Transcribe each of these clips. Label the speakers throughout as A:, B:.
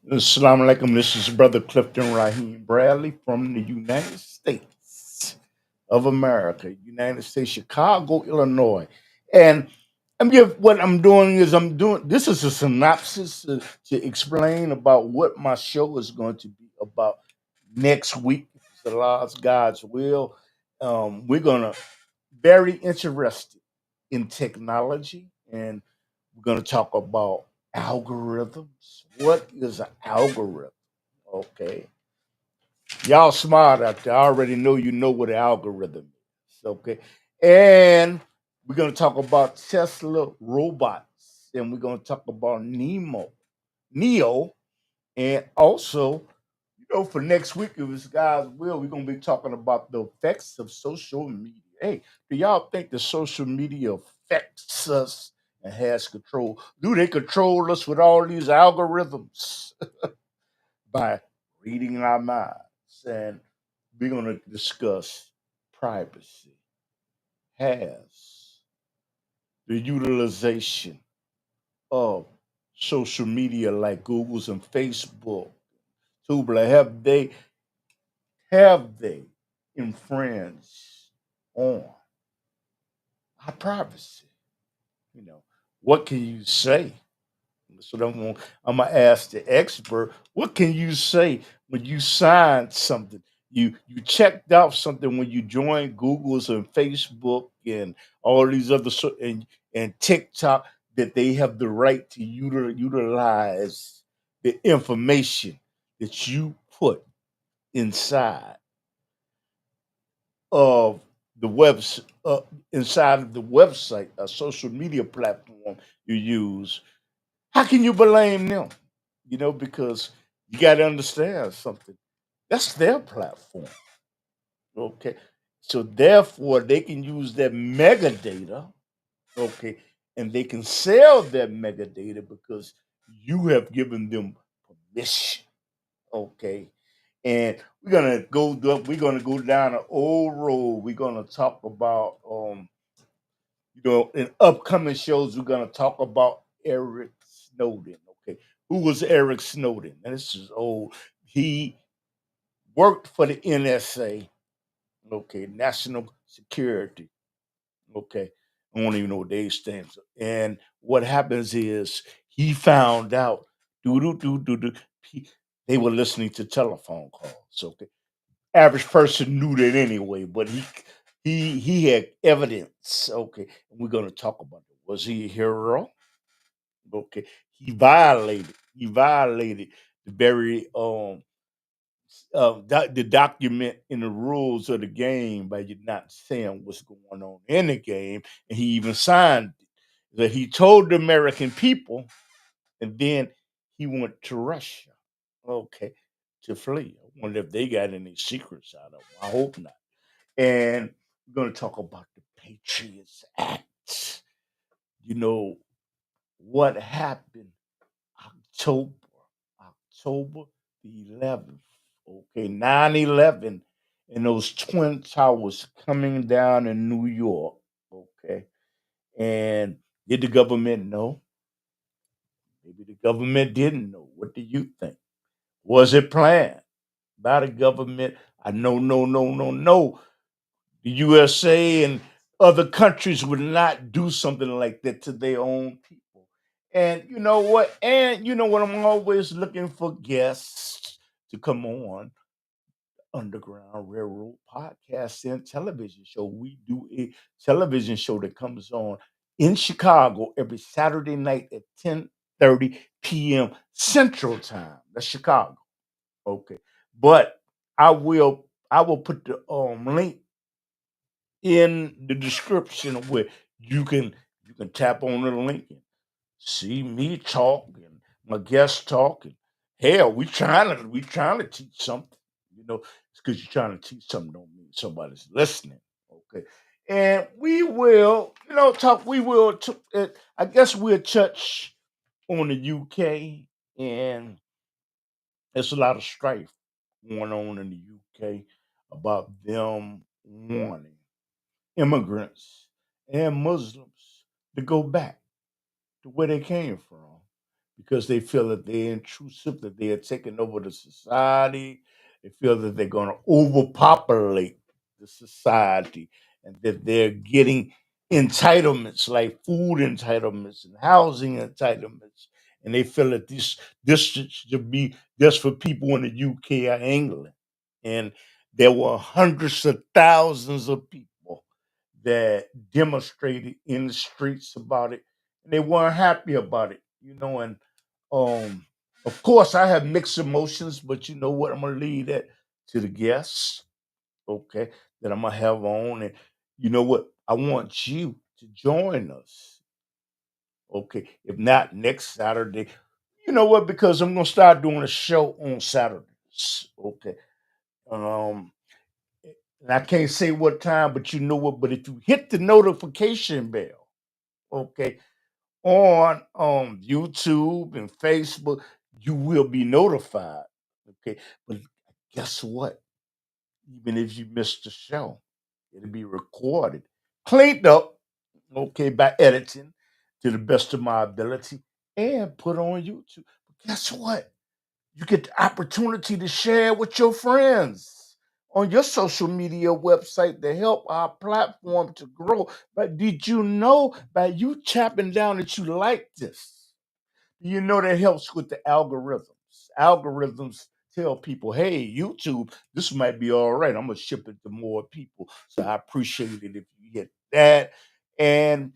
A: Assalamu alaikum. This is Brother Clifton Raheem Bradley from the United States of America, United States, Chicago, Illinois. And what I'm doing is this is a synopsis to explain about what my show is going to be about next week. If it's Allah's God's will. We're gonna very interested in technology, and we're going to talk about algorithms. What is an algorithm? Okay, y'all smart out there. I already know you know what an algorithm is. Okay, and we're going to talk about Tesla robots, and we're going to talk about Neo, and also, for next week, if it's God's will, we're gonna be talking about the effects of social media. Hey, do y'all think the social media affects us and has control? Do they control us with all these algorithms by reading our minds? And we're gonna discuss privacy. Has the utilization of social media like Google's and Facebook, Tubler, have they infringed on our privacy? You know, what can you say? So I'm gonna ask the expert. What can you say when you signed something? You checked out something when you joined Google's and Facebook and all these other and TikTok that they have the right to utilize the information that you put inside of the inside of the website, a social media platform you use, how can you blame them? Because you got to understand something. That's their platform. Okay. So therefore, they can use that metadata. Okay. And they can sell that metadata because you have given them permission. Okay. And we're gonna go down an old road. We're gonna talk about in upcoming shows we're gonna talk about Eric Snowden. Okay. Who was Eric Snowden? And this is old. He worked for the NSA, okay, National Security. Okay. I don't even know what they stand for. And what happens is he found out do do do do do they were listening to telephone calls. Okay, average person knew that anyway, but he had evidence. Okay, and we're gonna talk about it. Was he a hero? Okay, he violated the very the document in the rules of the game by you not saying what's going on in the game, and he even signed it. That he told the American people, and then he went to Russia. Okay, to flee. I wonder if they got any secrets out of him. I hope not. And we're going to talk about the Patriots Act. You know what happened October, October the 11th. Okay, 9/11, and those twin towers coming down in New York. Okay, and did the government know? Maybe the government didn't know. What do you think? Was it planned by the government? I know, no, no, no, no. The USA and other countries would not do something like that to their own people. And you know what? And you know what? I'm always looking for guests to come on Underground Railroad podcast and television show. We do a television show that comes on in Chicago every Saturday night at 10:30 p.m. Central Time. That's Chicago. Okay. But I will put the link in the description where you can tap on the link and see me talk and my guests talk. And hell, we trying to teach something. It's because you're trying to teach something don't mean somebody's listening. Okay. And we will, talk. We will. I guess we'll touch on the UK, and there's a lot of strife going on in the UK about them wanting immigrants and Muslims to go back to where they came from because they feel that they're intrusive, that they are taking over the society. They feel that they're going to overpopulate the society and that they're getting entitlements like food entitlements and housing entitlements. And they feel that this should be just for people in the UK or England. And there were hundreds of thousands of people that demonstrated in the streets about it, and they weren't happy about it, and um of course I have mixed emotions, but you know what? I'm gonna leave that to the guests, okay, that I'm gonna have on. And you know what? I want you to join us. Okay. If not next Saturday, you know what? Because I'm gonna start doing a show on Saturdays. Okay. Um and I can't say what time, but you know what? But if you hit the notification bell, okay, on YouTube and Facebook, you will be notified. Okay. But guess what? Even if you missed the show, it'll be recorded, cleaned up, okay, by editing to the best of my ability and put on YouTube. But guess what? You get the opportunity to share with your friends on your social media website to help our platform to grow. But did you know by you chopping down that you like this? You know that helps with the algorithms. Algorithms tell people, hey, YouTube, this might be all right. I'm gonna ship it to more people. So I appreciate it if you hit that. And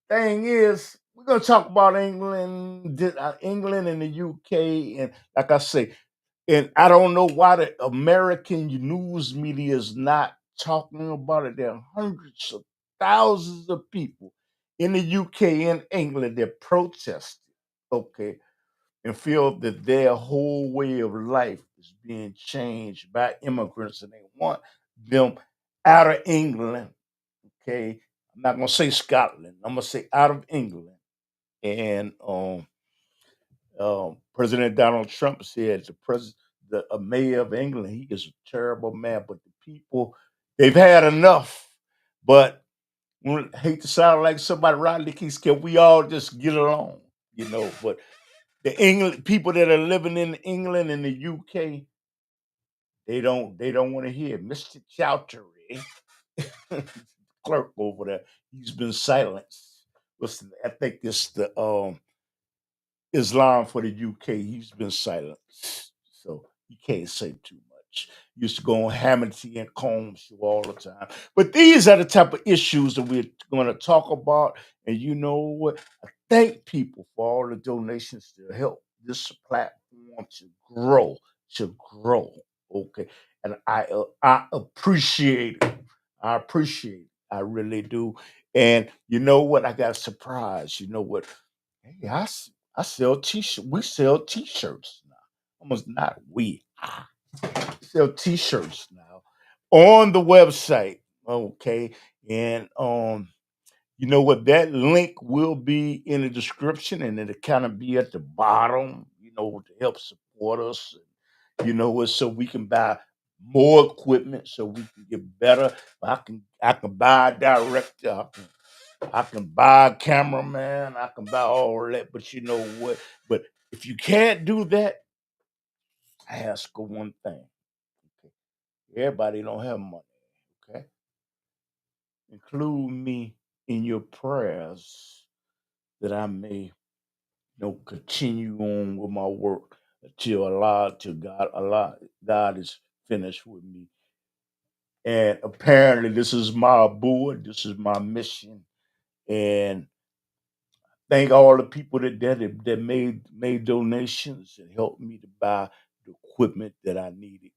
A: thing is, we're gonna talk about England and the UK, and like I say, and I don't know why the American news media is not talking about it. There are hundreds of thousands of people in the UK and England that protested, okay, and feel that their whole way of life is being changed by immigrants, and they want them out of England. Okay, I'm not gonna say Scotland. I'm gonna say out of England. And President Donald Trump said the mayor of England, he is a terrible man, but the people, they've had enough. But I hate to sound like somebody Rodney King, can we all just get along? But the England people that are living in England and the UK, they don't want to hear Mr. Chowdhury, clerk over there. He's been silenced. Listen, I think it's the Islam for the UK. He's been silenced, so he can't say too much. He used to go on Hamilton and Combs show all the time. But these are the type of issues that we're going to talk about. And you know what? I thank people for all the donations to help this platform to grow. Okay, and I appreciate it. I appreciate it. I really do. And you know what? I got a surprise. You know what? Hey, I sell t-shirt. We sell t-shirts now. Almost not we. I sell t-shirts now on the website. Okay. And you know what? That link will be in the description and it'll kind of be at the bottom, to help support us. You know what? So we can buy more equipment so we can get better. I can buy a director. I can buy a cameraman, I can buy all that, but you know what? But if you can't do that, I ask for one thing. Okay. Everybody don't have money. Okay. Include me in your prayers that I may, continue on with my work till God is finished with me. And apparently this is my board, this is my mission. And thank all the people that made donations and helped me to buy the equipment that I needed.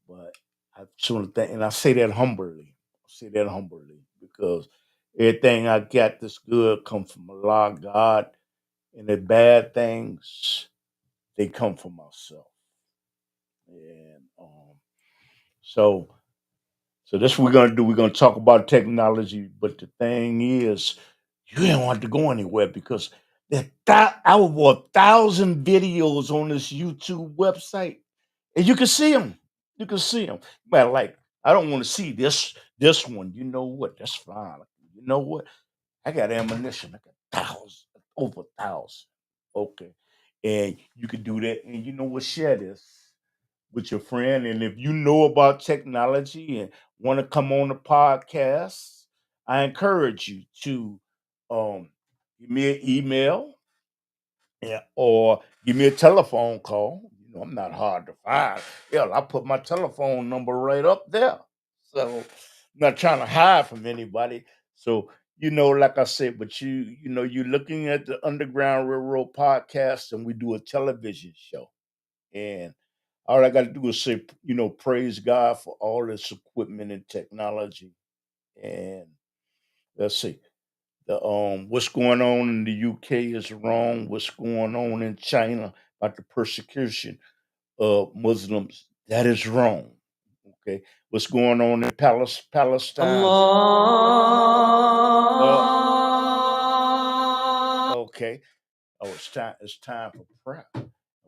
A: But I just want to thank, and I say that humbly. I say that humbly because everything I got that's good come from Allah, God, and the bad things they come from myself. And so So that's what we're gonna do. We're gonna talk about technology, but the thing is, you ain't want to go anywhere because I would watch 1,000 videos on this YouTube website, and you can see them. You can see them. But like, I don't want to see this one. You know what? That's fine. You know what? I got ammunition. I got thousands, over 1,000. Okay, And you can do that. And you know what? Share this with your friend. And if you know about technology and want to come on the podcast, I encourage you to give me an email, yeah, or give me a telephone call. You know, I'm not hard to find. Hell, I put my telephone number right up there. So I'm not trying to hide from anybody. So, like I said, but you're looking at the Underground Railroad podcast, and we do a television show. And all I got to do is say, praise God for all this equipment and technology. And let's see. What's going on in the UK is wrong. What's going on in China about the persecution of Muslims, that is wrong. Okay, what's going on in Palestine? Okay, oh, it's time for prayer.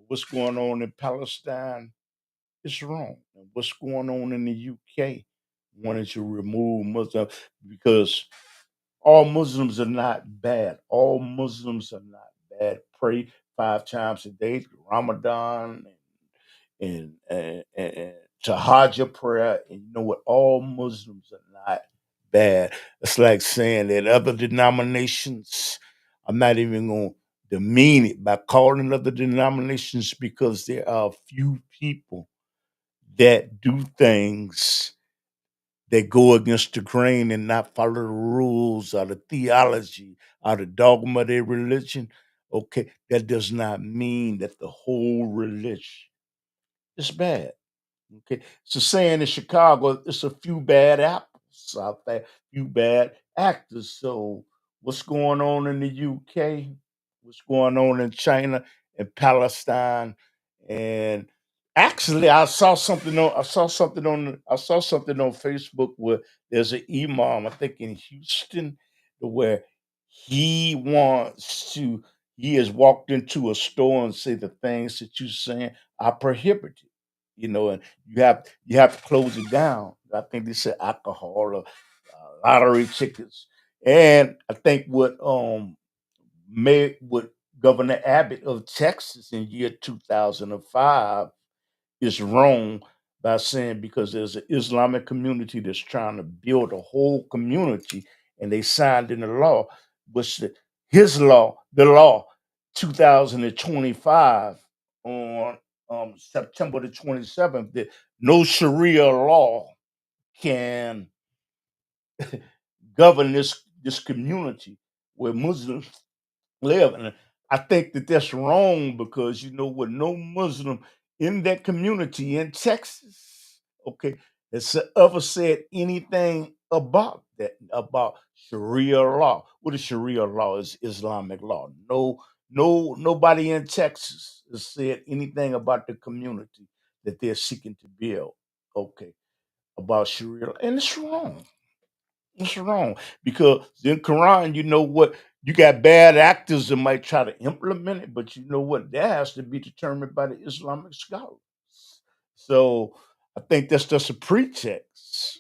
A: What's going on in Palestine is wrong. And what's going on in the UK? Wanting to remove Muslims because all Muslims are not bad. All Muslims are not bad. Pray 5 times a day, Ramadan and Tahajjud prayer. And you know what? All Muslims are not bad. It's like saying that other denominations, I'm not even going to demean it by calling other denominations because there are a few people that do things that go against the grain and not follow the rules or the theology or the dogma of their religion, okay, that does not mean that the whole religion is bad. Okay, it's a saying in Chicago, it's a few bad apples out there, few bad actors. So, what's going on in the UK? What's going on in China and Palestine? And actually, I saw something on Facebook where there's an imam, I think in Houston, where he wants to. He has walked into a store and say the things that you're saying are prohibited, and you have to close it down. I think they said alcohol or lottery tickets, and I think what Governor Abbott of Texas in year 2005 is wrong by saying because there's an Islamic community that's trying to build a whole community, and they signed in the law, which the law 2025 on September the 27th, that no Sharia law can govern this community where Muslims live. And I think that that's wrong because you know what, no Muslim in that community in Texas, okay, has ever said anything about that, about Sharia law. What is Sharia law? Is Islamic law. Nobody in Texas has said anything about the community that they're seeking to build, okay, about Sharia law. And it's wrong. It's wrong because in Quran, you know what? You got bad actors that might try to implement it, but you know what? That has to be determined by the Islamic scholars. So I think that's just a pretext.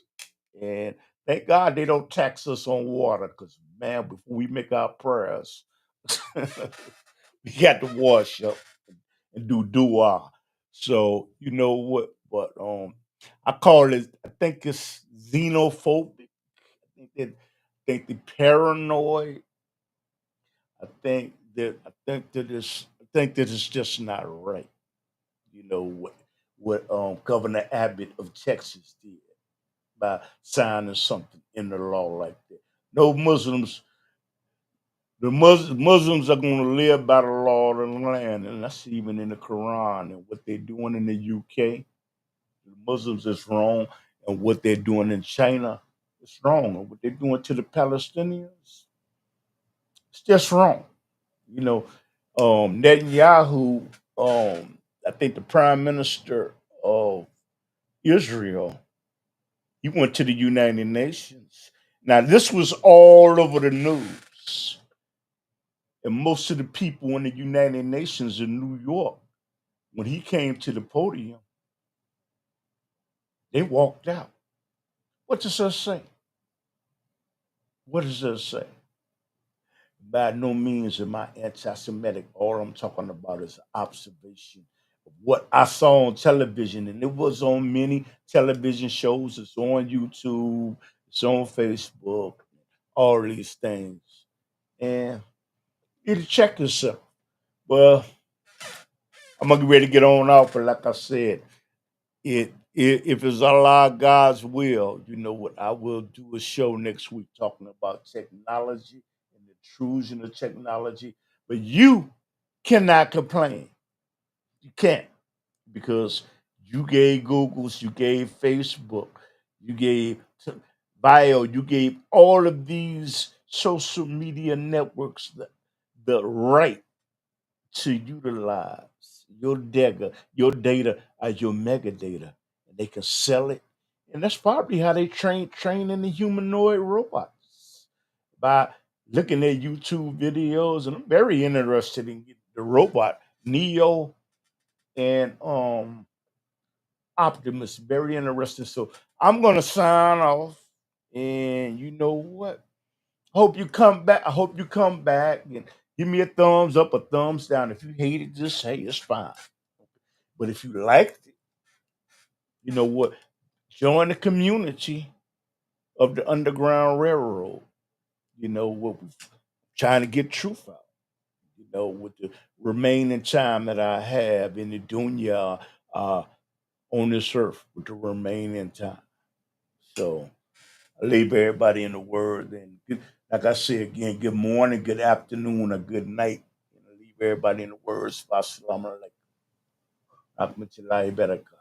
A: And thank God they don't tax us on water because, man, before we make our prayers, we got to wash up and do dua. So you know what? But I call it. I think it's xenophobic. I think the paranoid. I think that it's just not right. You know what Governor Abbott of Texas did by signing something in the law like that. No Muslims. Muslims are going to live by the law of the land, and that's even in the Quran. And what they're doing in the UK, the Muslims is wrong, and what they're doing in China is wrong, and what they're doing to the Palestinians, it's just wrong. You know, Netanyahu, I think the Prime Minister of Israel, he went to the United Nations. Now, this was all over the news, and most of the people in the United Nations in New York, when he came to the podium, they walked out. What does that say? What does that say? By no means am I anti-Semitic. All I'm talking about is observation of what I saw on television, and it was on many television shows. It's on YouTube. It's on Facebook. All these things, and you check yourself. Well, I'm gonna get ready to get on off, but like I said, if it's Allah God's will, you know what, I will do a show next week talking about technology and the intrusion of technology. But you cannot complain. You can't, because you gave Google's, you gave Facebook, you gave Bio, you gave all of these social media networks the right to utilize your data as your mega data, and they can sell it. And that's probably how they training the humanoid robots, by looking at YouTube videos. And I'm very interested in getting the robot Neo and Optimus. Very interesting. So I'm gonna sign off, and you know what? Hope you come back. I hope you come back and give me a thumbs up, a thumbs down. If you hate it, just say it's fine. But if you liked it, you know what? Join the community of the Underground Railroad. You know what? We're trying to get truth out. You know, with the remaining time that I have in the dunya, on this earth, with the remaining time. So I leave everybody in the word. And like I say again, good morning, good afternoon, or good night. And I leave everybody in the words. Assalamu alaikum. Rahmatullahi wa barakatuh.